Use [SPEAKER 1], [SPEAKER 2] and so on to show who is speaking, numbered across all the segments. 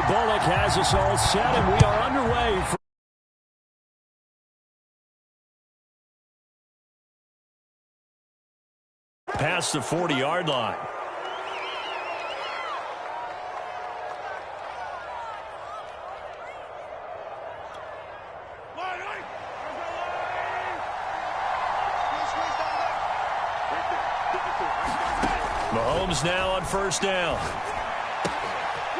[SPEAKER 1] Bullock has us all set, and we are underway. Past the 40-yard line. Mahomes now on first down.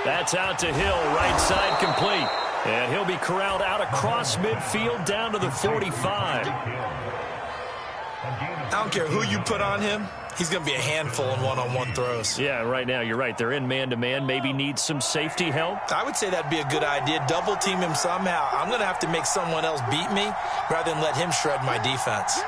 [SPEAKER 1] That's out to Hill, right side complete. And he'll be corralled out across midfield down to the 45.
[SPEAKER 2] I don't care who you put on him. He's going to be a handful in one-on-one throws.
[SPEAKER 1] Yeah, right now you're right. They're in man-to-man. Maybe needs some safety help.
[SPEAKER 2] I would say that'd be a good idea. Double team him somehow. I'm going to have to make someone else beat me rather than let him shred my defense.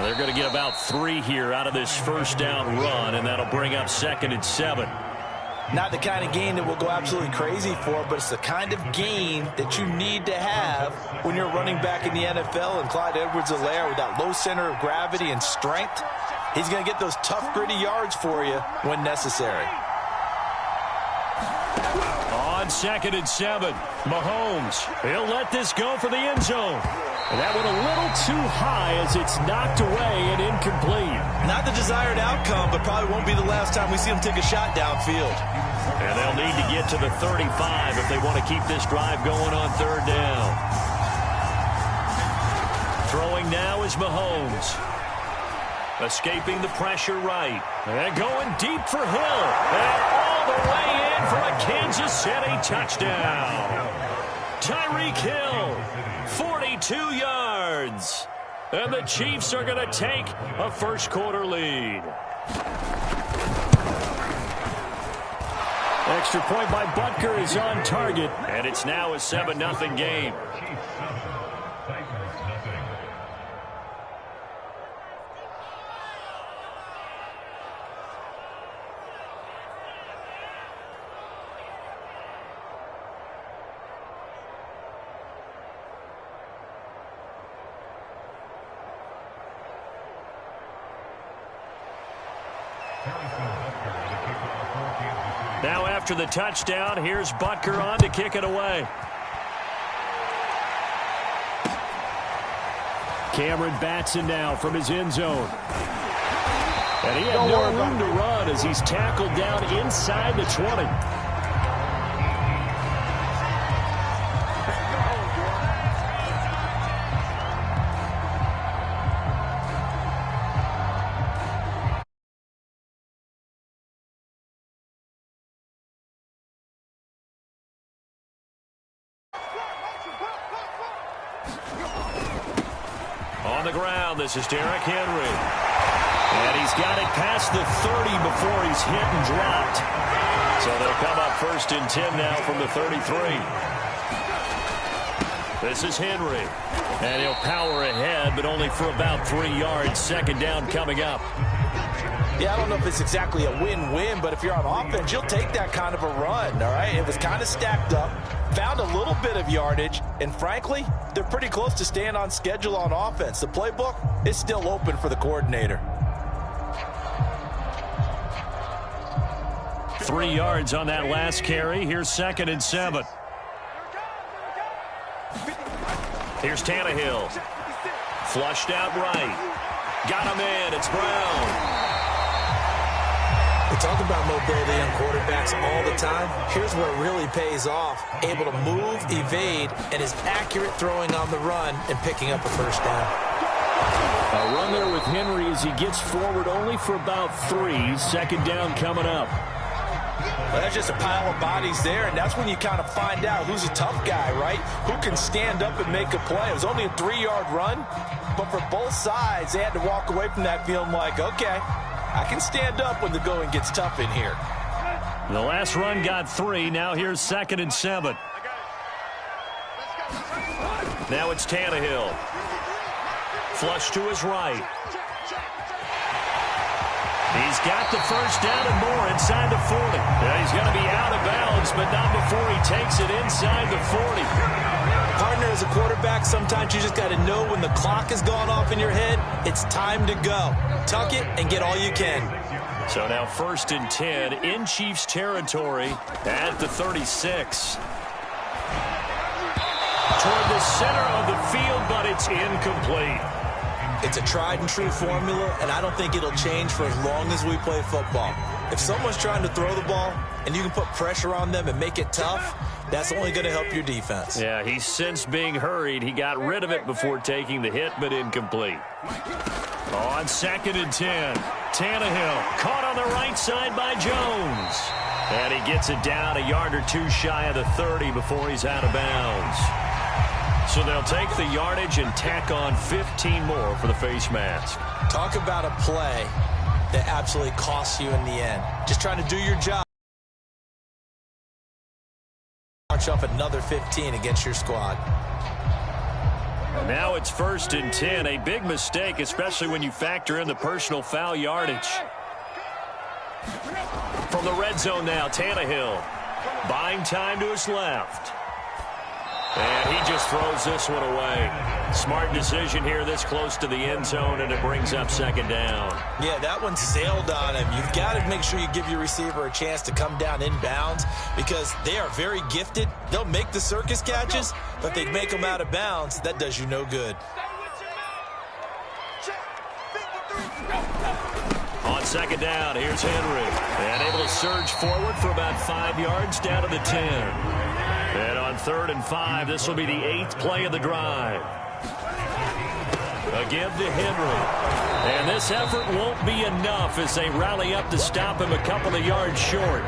[SPEAKER 1] They're going to get about 3 here out of this first down run, and that'll bring up 2nd and 7.
[SPEAKER 2] Not the kind of gain that we'll go absolutely crazy for, but it's the kind of gain that you need to have when you're running back in the NFL. And Clyde Edwards-Helaire, with that low center of gravity and strength, he's going to get those tough, gritty yards for you when necessary.
[SPEAKER 1] On 2nd and 7, Mahomes. He'll let this go for the end zone. And that went a little too high as it's knocked away and incomplete.
[SPEAKER 2] Not the desired outcome, but probably won't be the last time we see him take a shot downfield.
[SPEAKER 1] And they'll need to get to the 35 if they want to keep this drive going on 3rd down. Throwing now is Mahomes. Escaping the pressure right. And going deep for Hill. And all the way in for a Kansas City touchdown. Tyreek Hill, 42 yards. And the Chiefs are going to take a first-quarter lead. Extra point by Butker is on target. And it's now a 7-0 game. Now after the touchdown, here's Butker on to kick it away. Cameron Batson now from his end zone. And he had no room to run as he's tackled down inside the 20. On the ground, this is Derrick Henry. And he's got it past the 30 before he's hit and dropped. So they'll come up 1st and 10 now from the 33. This is Henry. And he'll power ahead, but only for about 3 yards. 2nd down coming up.
[SPEAKER 2] Yeah, I don't know if it's exactly a win-win, but if you're on offense, you'll take that kind of a run, all right? It was kind of stacked up, found a little bit of yardage, and frankly, they're pretty close to staying on schedule on offense. The playbook is still open for the coordinator.
[SPEAKER 1] 3 yards on that last carry. Here's 2nd and 7. Here's Tannehill. Flushed out right. Got him in. It's Brown.
[SPEAKER 2] We talk about mobility on quarterbacks all the time. Here's where it really pays off. Able to move, evade, and is accurate throwing on the run and picking up a first down.
[SPEAKER 1] A run there with Henry as he gets forward only for about 3. 2nd down coming up.
[SPEAKER 2] Well, that's just a pile of bodies there, and that's when you kind of find out who's a tough guy, right? Who can stand up and make a play. It was only a 3-yard run, but for both sides, they had to walk away from that feeling like, okay, I can stand up when the going gets tough in here.
[SPEAKER 1] The last run got 3. Now here's 2nd and 7. Now it's Tannehill. Flush to his right. He's got the first down and more inside the 40. He's going to be out of bounds, but not before he takes it inside the 40.
[SPEAKER 2] Partner, as a quarterback, sometimes you just got to know when the clock has gone off in your head, it's time to go. Tuck it and get all you can.
[SPEAKER 1] So now 1st and 10 in Chiefs territory at the 36. Toward the center of the field, but it's incomplete.
[SPEAKER 2] It's a tried and true formula, and I don't think it'll change for as long as we play football. If someone's trying to throw the ball and you can put pressure on them and make it tough, that's only going to help your defense.
[SPEAKER 1] Yeah, he's since being hurried. He got rid of it before taking the hit, but incomplete. On 2nd and 10, Tannehill caught on the right side by Jones. And he gets it down a yard or two shy of the 30 before he's out of bounds. So they'll take the yardage and tack on 15 more for the face mask.
[SPEAKER 2] Talk about a play that absolutely costs you in the end. Just trying to do your job. March up another 15 against your squad.
[SPEAKER 1] And now it's 1st and 10. A big mistake, especially when you factor in the personal foul yardage. From the red zone now, Tannehill. Buying time to his left. And he just throws this one away. Smart decision here this close to the end zone, and it brings up 2nd down.
[SPEAKER 2] Yeah, that one sailed on him. You've got to make sure you give your receiver a chance to come down inbounds because they are very gifted. They'll make the circus catches, but if they make them out of bounds, that does you no good.
[SPEAKER 1] On 2nd down, here's Henry. And able to surge forward for about 5 yards down to the 10. And on 3rd and 5, this will be the 8th play of the drive. A give to Henry. And this effort won't be enough as they rally up to stop him a couple of yards short.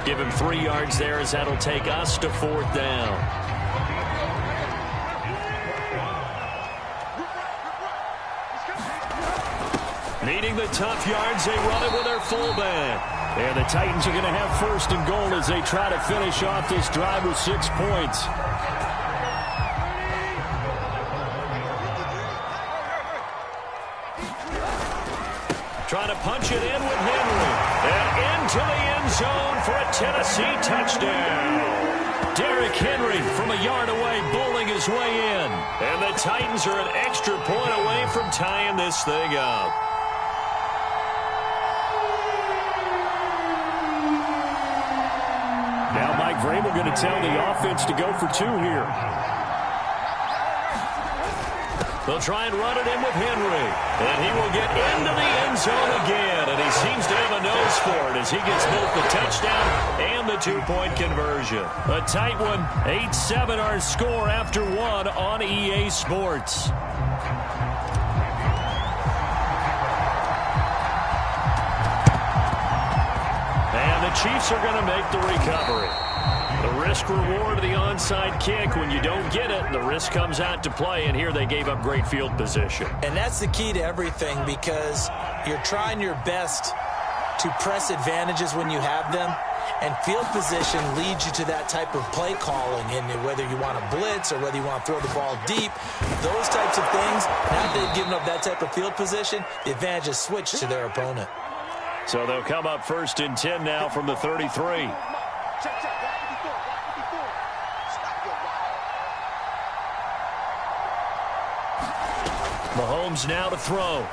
[SPEAKER 1] Give him 3 yards there as that'll take us to 4th down. Needing the tough yards, they run it with their fullback. And the Titans are going to have 1st and goal as they try to finish off this drive with 6 points. Trying to punch it in with Henry. And into the end zone for a Tennessee touchdown. Derrick Henry from a yard away bowling his way in. And the Titans are an extra point away from tying this thing up. Now Mike Vrabel going to tell the offense to go for 2 here. They'll try and run it in with Henry. And he will get into the end zone again. And he seems to have a nose for it as he gets both the touchdown and the 2-point conversion. A tight one. 8-7 our score after 1 on EA Sports. And the Chiefs are going to make the recovery. The risk-reward of the onside kick. When you don't get it, the risk comes out to play, and here they gave up great field position.
[SPEAKER 2] And that's the key to everything because you're trying your best to press advantages when you have them, and field position leads you to that type of play calling, and whether you want to blitz or whether you want to throw the ball deep, those types of things, now that they've given up that type of field position, the advantage is switched to their opponent.
[SPEAKER 1] So they'll come up 1st and 10 now from the 33. Mahomes now to throw.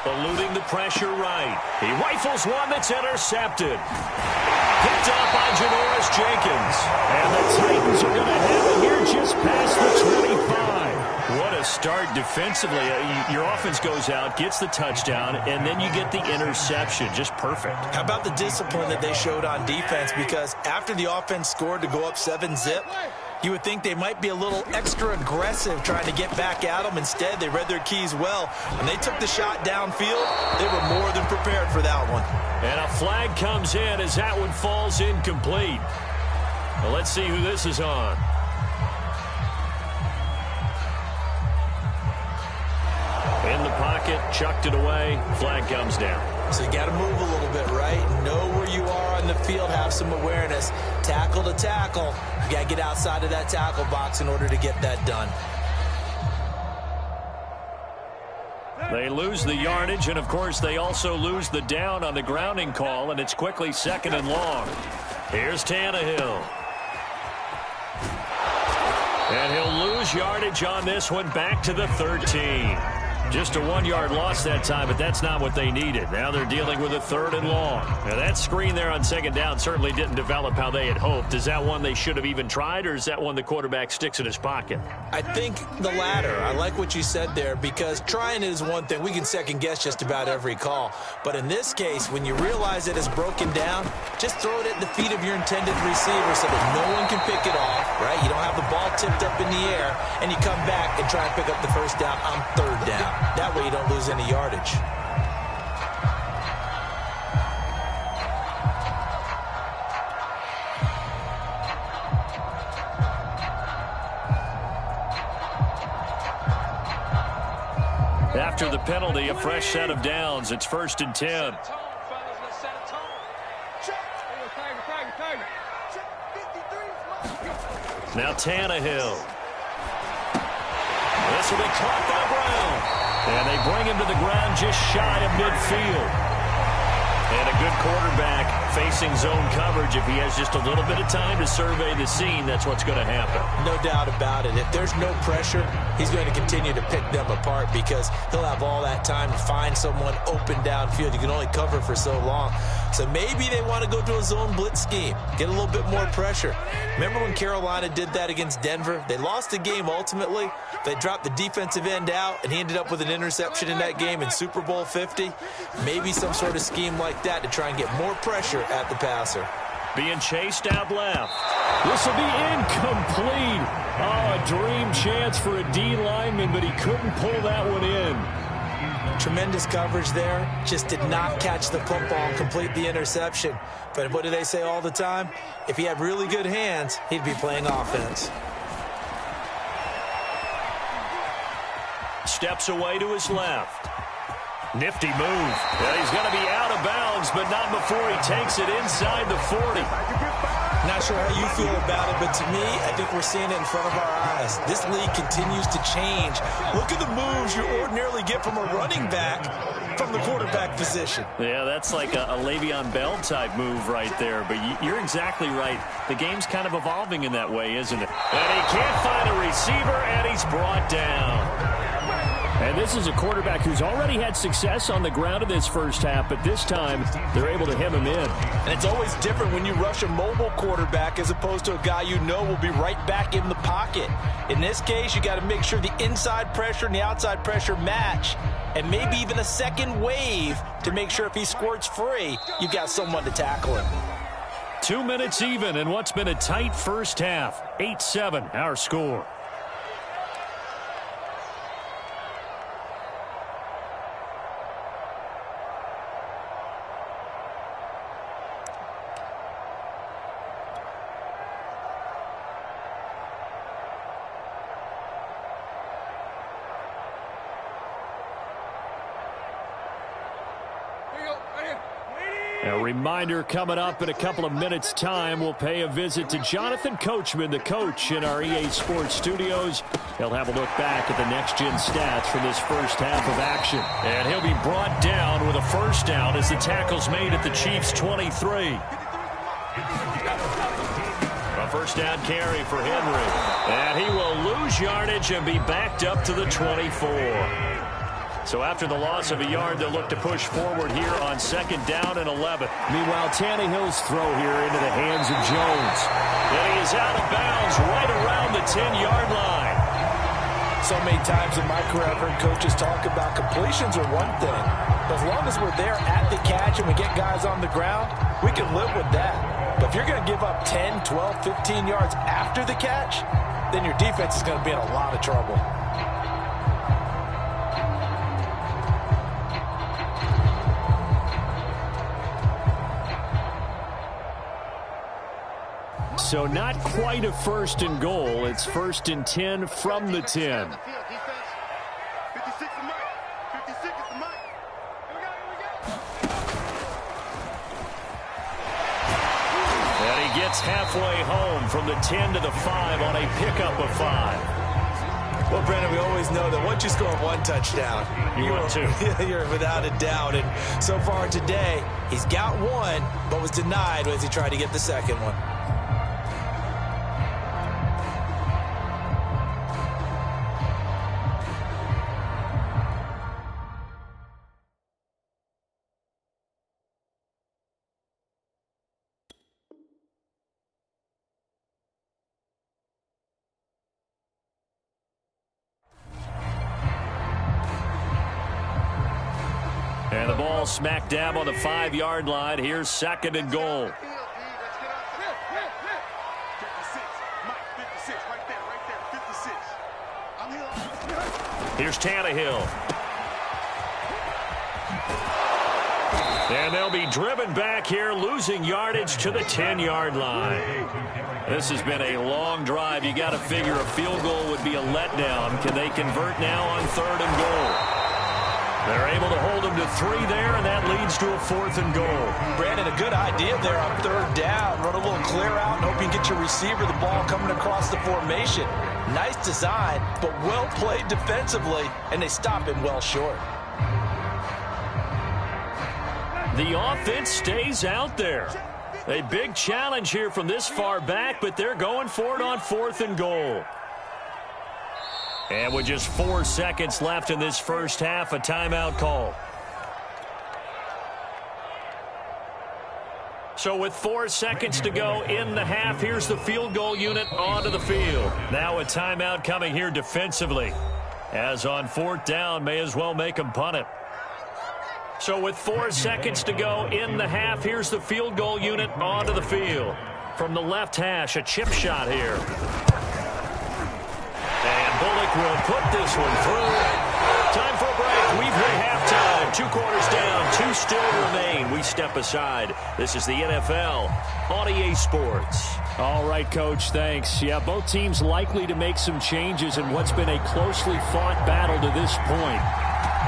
[SPEAKER 1] Eluding the pressure right. He rifles one that's intercepted. Picked up by Janoris Jenkins. And the Titans are going to have it here just past the 25. What a start defensively. Your offense goes out, gets the touchdown, and then you get the interception. Just perfect.
[SPEAKER 2] How about the discipline that they showed on defense? Because after the offense scored to go up 7-zip, you would think they might be a little extra aggressive trying to get back at them. Instead, they read their keys well. When they took the shot downfield, they were more than prepared for that one.
[SPEAKER 1] And a flag comes in as that one falls incomplete. Well, let's see who this is on. In the pocket, chucked it away, flag comes down.
[SPEAKER 2] So you got to move a little bit, right? Know where you are on the field, have some awareness. Tackle to tackle. You got to get outside of that tackle box in order to get that done.
[SPEAKER 1] They lose the yardage, and, of course, they also lose the down on the grounding call, and it's quickly 2nd and long. Here's Tannehill. And he'll lose yardage on this one, back to the 13. Just a 1-yard loss that time, but that's not what they needed. Now they're dealing with a 3rd and long. Now that screen there on 2nd down certainly didn't develop how they had hoped. Is that one they should have even tried, or is that one the quarterback sticks in his pocket?
[SPEAKER 2] I think the latter. I like what you said there, because trying it is one thing. We can second-guess just about every call. But in this case, when you realize it is broken down, just throw it at the feet of your intended receiver so that no one can pick it off, right? You don't have the ball tipped up in the air, and you come back and try and pick up the 1st down on 3rd down. That way you don't lose any yardage.
[SPEAKER 1] After the penalty, a fresh set of downs. It's 1st and 10. Now Tannehill. This will be caught by Brown. And they bring him to the ground just shy of midfield. And a good quarterback facing zone coverage. If he has just a little bit of time to survey the scene, that's what's going to happen.
[SPEAKER 2] No doubt about it. If there's no pressure, he's going to continue to pick them apart because he'll have all that time to find someone open downfield. You can only cover for so long. So maybe they want to go to a zone blitz scheme, get a little bit more pressure. Remember when Carolina did that against Denver? They lost the game ultimately. They dropped the defensive end out, and he ended up with an interception in that game in Super Bowl 50. Maybe some sort of scheme like that to try and get more pressure at the passer.
[SPEAKER 1] Being chased out left. This will be incomplete. Oh, a dream chance for a D lineman, but he couldn't pull that one in.
[SPEAKER 2] Tremendous coverage there. Just did not catch the football and complete the interception. But what do they say all the time? If he had really good hands, he'd be playing offense.
[SPEAKER 1] Steps away to his left. Nifty move. Yeah, he's going to be out of bounds, but not before he takes it inside the 40.
[SPEAKER 2] Not sure how you feel about it, but to me, I think we're seeing it in front of our eyes. This league continues to change. Look at the moves you ordinarily get from a running back from the quarterback position.
[SPEAKER 1] Yeah, that's like a Le'Veon Bell type move right there, but you're exactly right. The game's kind of evolving in that way, isn't it? And he can't find a receiver, and he's brought down. And this is a quarterback who's already had success on the ground in this first half, but this time they're able to hem him in.
[SPEAKER 2] And it's always different when you rush a mobile quarterback as opposed to a guy you know will be right back in the pocket. In this case, you got to make sure the inside pressure and the outside pressure match, and maybe even a second wave to make sure if he squirts free, you've got someone to tackle him.
[SPEAKER 1] 2 minutes even in what's been a tight first half. 8-7, our score. A reminder coming up in a couple of minutes' time. We'll pay a visit to Jonathan Coachman, the coach in our EA Sports studios. He'll have a look back at the next-gen stats from this first half of action. And he'll be brought down with a first down as the tackle's made at the Chiefs' 23. A first down carry for Henry. And he will lose yardage and be backed up to the 24. So after the loss of a yard, they'll look to push forward here on 2nd down and 11. Meanwhile, Tannehill's throw here into the hands of Jones. And he is out of bounds right around the 10-yard line.
[SPEAKER 2] So many times in my career, I've heard coaches talk about completions are one thing. But as long as we're there at the catch and we get guys on the ground, we can live with that. But if you're going to give up 10, 12, 15 yards after the catch, then your defense is going to be in a lot of trouble.
[SPEAKER 1] So not quite a 1st and goal. It's 1st and 10 from the 10. And he gets halfway home from the 10 to the 5 on a pickup of 5.
[SPEAKER 2] Well, Brandon, we always know that once you score one touchdown,
[SPEAKER 1] you want two.
[SPEAKER 2] You're without a doubt. And so far today, he's got one, but was denied as he tried to get the second one.
[SPEAKER 1] And the ball smack dab on the 5-yard line. Here's 2nd and goal. Here's Tannehill. And they'll be driven back here, losing yardage to the 10-yard line. This has been a long drive. You got to figure a field goal would be a letdown. Can they convert now on 3rd and goal? They're able to hold them to 3 there, and that leads to a 4th and goal.
[SPEAKER 2] Brandon, a good idea there on 3rd down. Run a little clear out and hope you can get your receiver the ball coming across the formation. Nice design, but well played defensively, and they stop him well short.
[SPEAKER 1] The offense stays out there. A big challenge here from this far back, but they're going for it on 4th and goal. And with just 4 seconds left in this first half, a timeout call. So with 4 seconds to go in the half, here's the field goal unit onto the field. Now a timeout coming here defensively. As on 4th down, may as well make them punt it. So with 4 seconds to go in the half, here's the field goal unit onto the field. From the left hash, a chip shot here. And Bullock will put this one through. Time for a break. We've hit halftime. 2 quarters down. 2 still remain. We step aside. This is the NFL on EA Sports.
[SPEAKER 3] All right, Coach, thanks. Yeah, both teams likely to make some changes in what's been a closely fought battle to this point.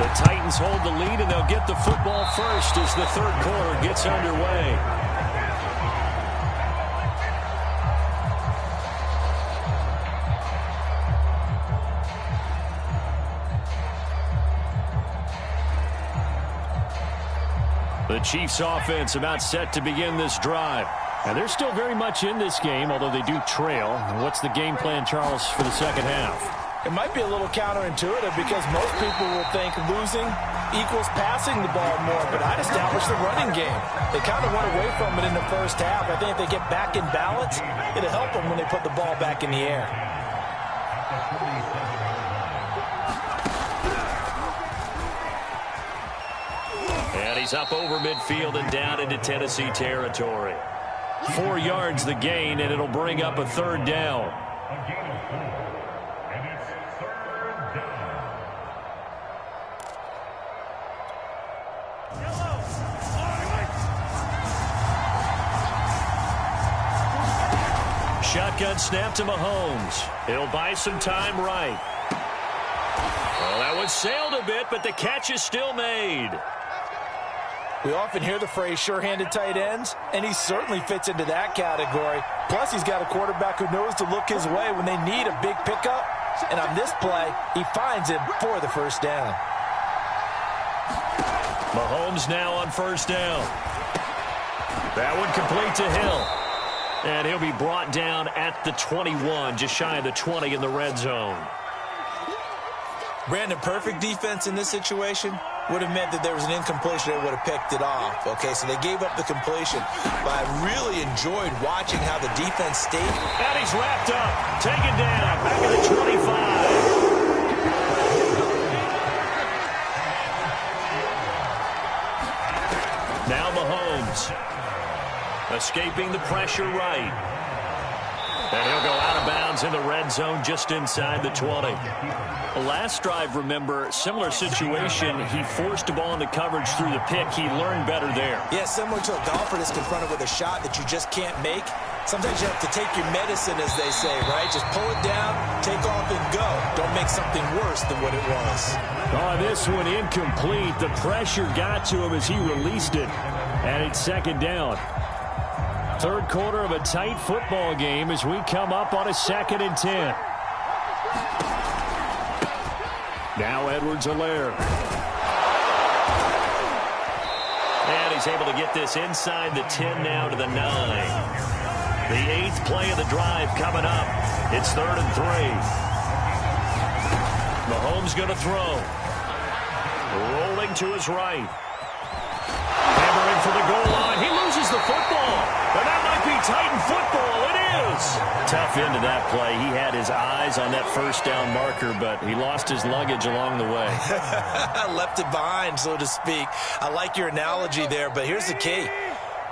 [SPEAKER 3] The Titans hold the lead, and they'll get the football first as the 3rd quarter gets underway. The Chiefs offense about set to begin this drive. And they're still very much in this game, although they do trail. And what's the game plan, Charles, for the second half?
[SPEAKER 2] It might be a little counterintuitive because most people will think losing equals passing the ball more, but I'd establish the running game. They kind of went away from it in the first half. I think if they get back in balance, it'll help them when they put the ball back in the air.
[SPEAKER 1] And he's up over midfield and down into Tennessee territory. 4 yards the gain, and it'll bring up a 3rd down. Shotgun snap to Mahomes. He'll buy some time right. Well, that one sailed a bit, but the catch is still made.
[SPEAKER 2] We often hear the phrase sure-handed tight ends, and he certainly fits into that category. Plus, he's got a quarterback who knows to look his way when they need a big pickup. And on this play, he finds him for the 1st down.
[SPEAKER 1] Mahomes now on 1st down. That one complete to Hill. And he'll be brought down at the 21, just shy of the 20 in the red zone.
[SPEAKER 2] Brandon, perfect defense in this situation would have meant that there was an incompletion that would have picked it off. Okay, so they gave up the completion. But I really enjoyed watching how the defense stayed.
[SPEAKER 1] And he's wrapped up, taken down, back at the 25. Now Mahomes. Escaping the pressure right. And he'll go out of bounds in the red zone just inside the 20. Last drive, remember, similar situation. He forced the ball into coverage through the pick. He learned better there.
[SPEAKER 2] Yeah, similar to a golfer that's confronted with a shot that you just can't make. Sometimes you have to take your medicine, as they say, right? Just pull it down, take off, and go. Don't make something worse than what it was.
[SPEAKER 3] Oh, this one incomplete. The pressure got to him as he released it. And it's 2nd down. 3rd quarter of a tight football game as we come up on a 2nd and 10. Now Edwards-Helaire.
[SPEAKER 1] And he's able to get this inside the 10 now to the 9. The 8th play of the drive coming up. It's 3rd and 3. Mahomes going to throw. Rolling to his right. Hammering for the goal line. He loses the football. And that might be Titan football. It is. Tough end to that play. He had his eyes on that first down marker, but he lost his luggage along the way.
[SPEAKER 2] Left it behind, so to speak. I like your analogy there, but here's the key.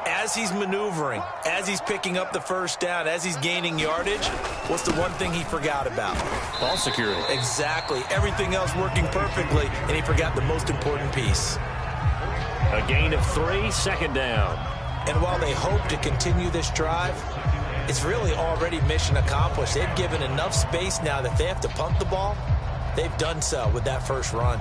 [SPEAKER 2] As he's maneuvering, as he's picking up the first down, as he's gaining yardage, what's the one thing he forgot about?
[SPEAKER 1] Ball security.
[SPEAKER 2] Exactly. Everything else working perfectly, and he forgot the most important piece.
[SPEAKER 1] A gain of 3, 2nd down.
[SPEAKER 2] And while they hope to continue this drive, it's really already mission accomplished. They've given enough space now that they have to punt the ball. They've done so with that first run.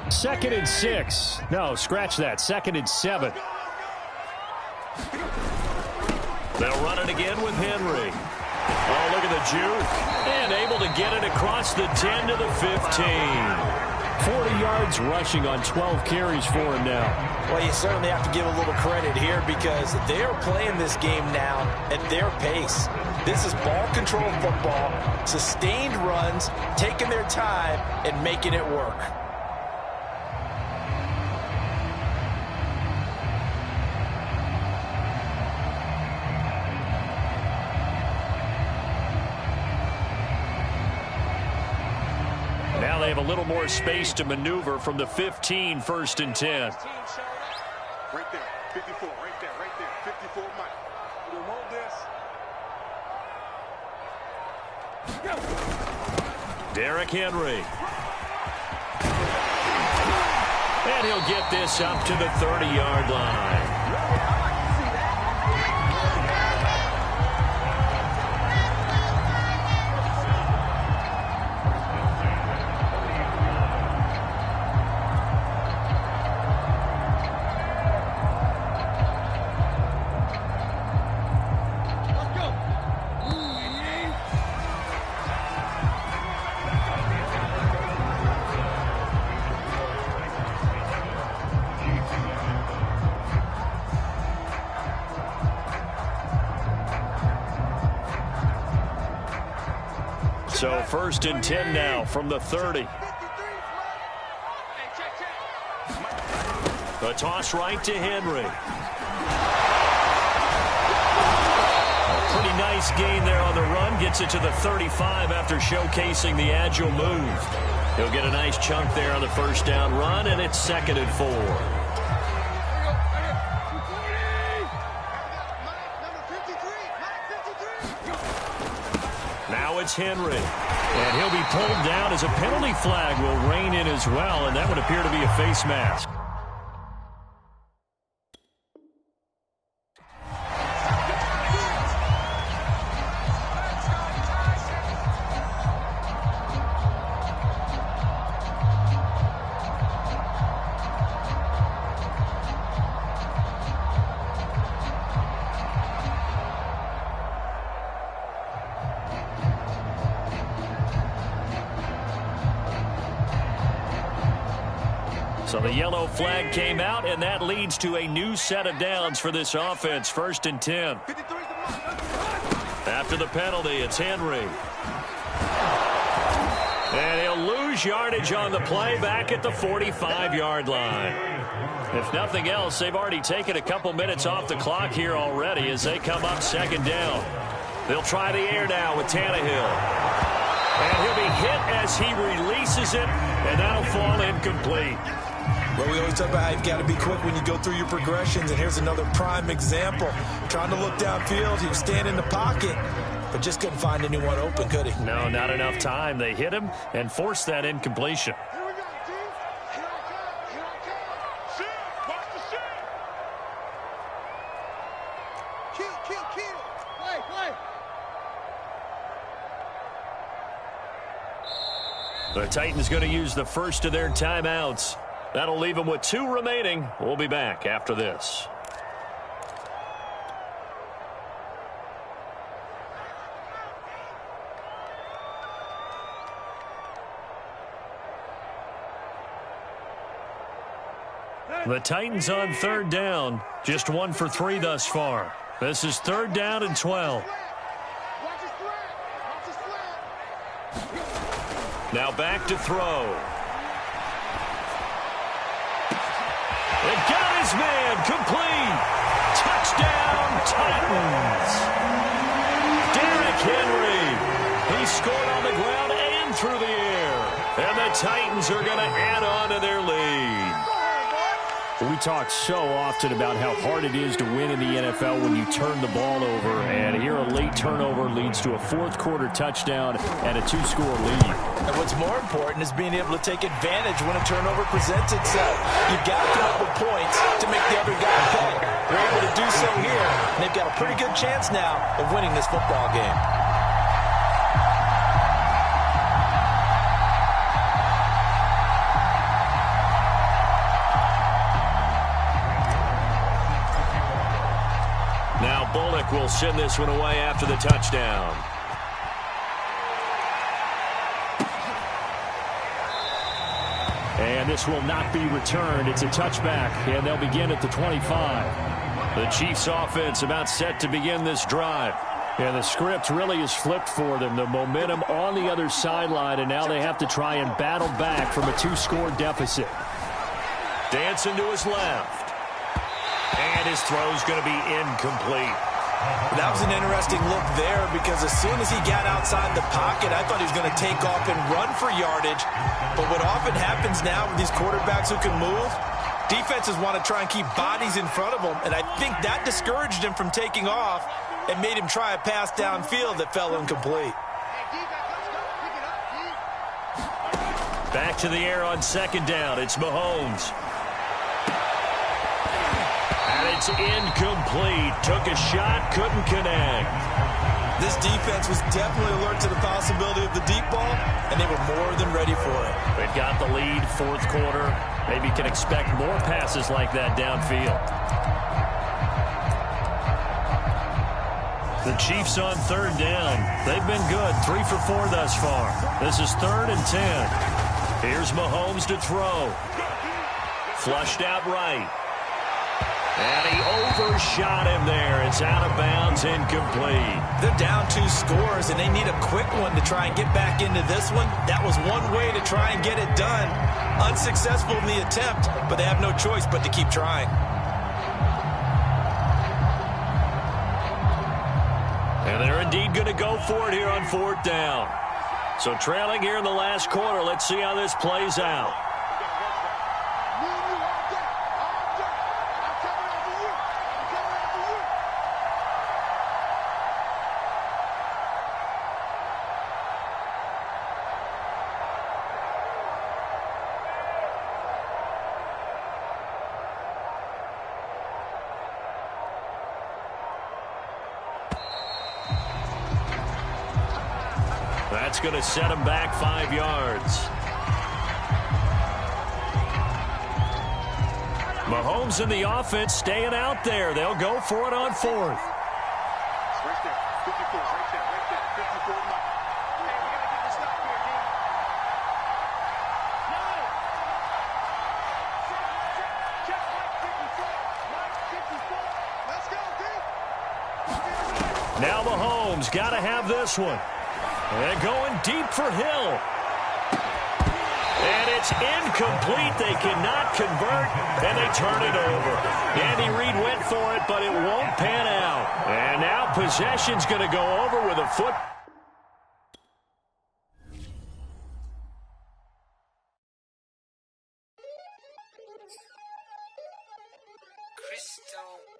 [SPEAKER 3] Second and 6. No, scratch that. 2nd and 7.
[SPEAKER 1] They'll run it again with Henry. Oh, look at the juke. And able to get it across the 10 to the 15.
[SPEAKER 3] 40 yards rushing on 12 carries for him now.
[SPEAKER 2] Well, you certainly have to give a little credit here because they're playing this game now at their pace. This is ball control football, sustained runs, taking their time, and making it work.
[SPEAKER 1] Now they have a little more space to maneuver from the 15, 1st and 10.
[SPEAKER 4] Right there, 54, right there, 54, Mike. We'll hold this.
[SPEAKER 1] Derrick Henry. And he'll get this up to the 30-yard line. So 1st and 10 now from the 30. A toss right to Henry. A pretty nice gain there on the run. Gets it to the 35 after showcasing the agile move. He'll get a nice chunk there on the first down run, and it's 2nd and 4. Now it's Henry. And he'll be pulled down as a penalty flag will rein in as well, and that would appear to be a face mask. So the yellow flag came out, and that leads to a new set of downs for this offense. 1st and 10. After the penalty, it's Henry. And he'll lose yardage on the play back at the 45-yard line. If nothing else, they've already taken a couple minutes off the clock here already as they come up 2nd down. They'll try the air now with Tannehill. And he'll be hit as he releases it, and that'll fall incomplete.
[SPEAKER 2] Well, we always talk about how you've got to be quick when you go through your progressions, and here's another prime example. Trying to look downfield, he was standing in the pocket, but just couldn't find anyone open, could he?
[SPEAKER 1] No, not enough time. They hit him and forced that incompletion.
[SPEAKER 4] Here we go, team. Here I come. Here I come. Shoot.
[SPEAKER 3] The Titans going to use the first of their timeouts. That'll leave them with 2 remaining. We'll be back after this. The Titans on 3rd down. Just 1 for 3 thus far. This is 3rd down and 12. Now back to throw. It got his man complete. Touchdown, Titans. Derrick Henry. He scored on the ground and through the air. And the Titans are going to add on to their lead.
[SPEAKER 1] We talk so often about how hard it is to win in the NFL when you turn the ball over. And here a late turnover leads to a 4th quarter touchdown and a 2-score lead.
[SPEAKER 2] And what's more important is being able to take advantage when a turnover presents itself. You've got to come up with points to make the other guy pay. They're able to do so here, and they've got a pretty good chance now of winning this football game.
[SPEAKER 3] Now Bullock will send this one away after the touchdown.
[SPEAKER 1] And this will not be returned. It's a touchback, and they'll begin at the 25.
[SPEAKER 3] The Chiefs offense about set to begin this drive.
[SPEAKER 1] And the script really is flipped for them. The momentum on the other sideline, and now they have to try and battle back from a 2-score deficit.
[SPEAKER 3] Dancing to his left. And his throw's going to be incomplete.
[SPEAKER 2] That was an interesting look there because as soon as he got outside the pocket, I thought he was going to take off and run for yardage. But what often happens now with these quarterbacks who can move, defenses want to try and keep bodies in front of them, and I think that discouraged him from taking off and made him try a pass downfield that fell incomplete.
[SPEAKER 3] Back to the air on 2nd down. It's Mahomes. It's incomplete. Took a shot, couldn't connect.
[SPEAKER 2] This defense was definitely alert to the possibility of the deep ball, and they were more than ready for it.
[SPEAKER 3] They've got the lead, 4th quarter. Maybe can expect more passes like that downfield. The Chiefs on 3rd down. They've been good, 3 for 4 thus far. This is 3rd and 10. Here's Mahomes to throw. Flushed out right. And he overshot him there. It's out of bounds, incomplete.
[SPEAKER 2] They're down 2 scores, and they need a quick one to try and get back into this one. That was one way to try and get it done. Unsuccessful in the attempt, but they have no choice but to keep trying.
[SPEAKER 3] And they're indeed going to go for it here on 4th down. So trailing here in the last quarter. Let's see how this plays out. That's going to set him back 5 yards. Mahomes and the offense staying out there. They'll go for it on 4th.
[SPEAKER 4] Right there, 54, right there, 54 Mike. Hey, we got to get the stop here, D. No! Check Mike 54. Mike 54. Let's go, D.
[SPEAKER 3] Now Mahomes got to have this one. And going deep for Hill. And it's incomplete. They cannot convert, and they turn it over. Andy Reid went for it, but it won't pan out. And now possession's going to go over with a foot.
[SPEAKER 5] Crystal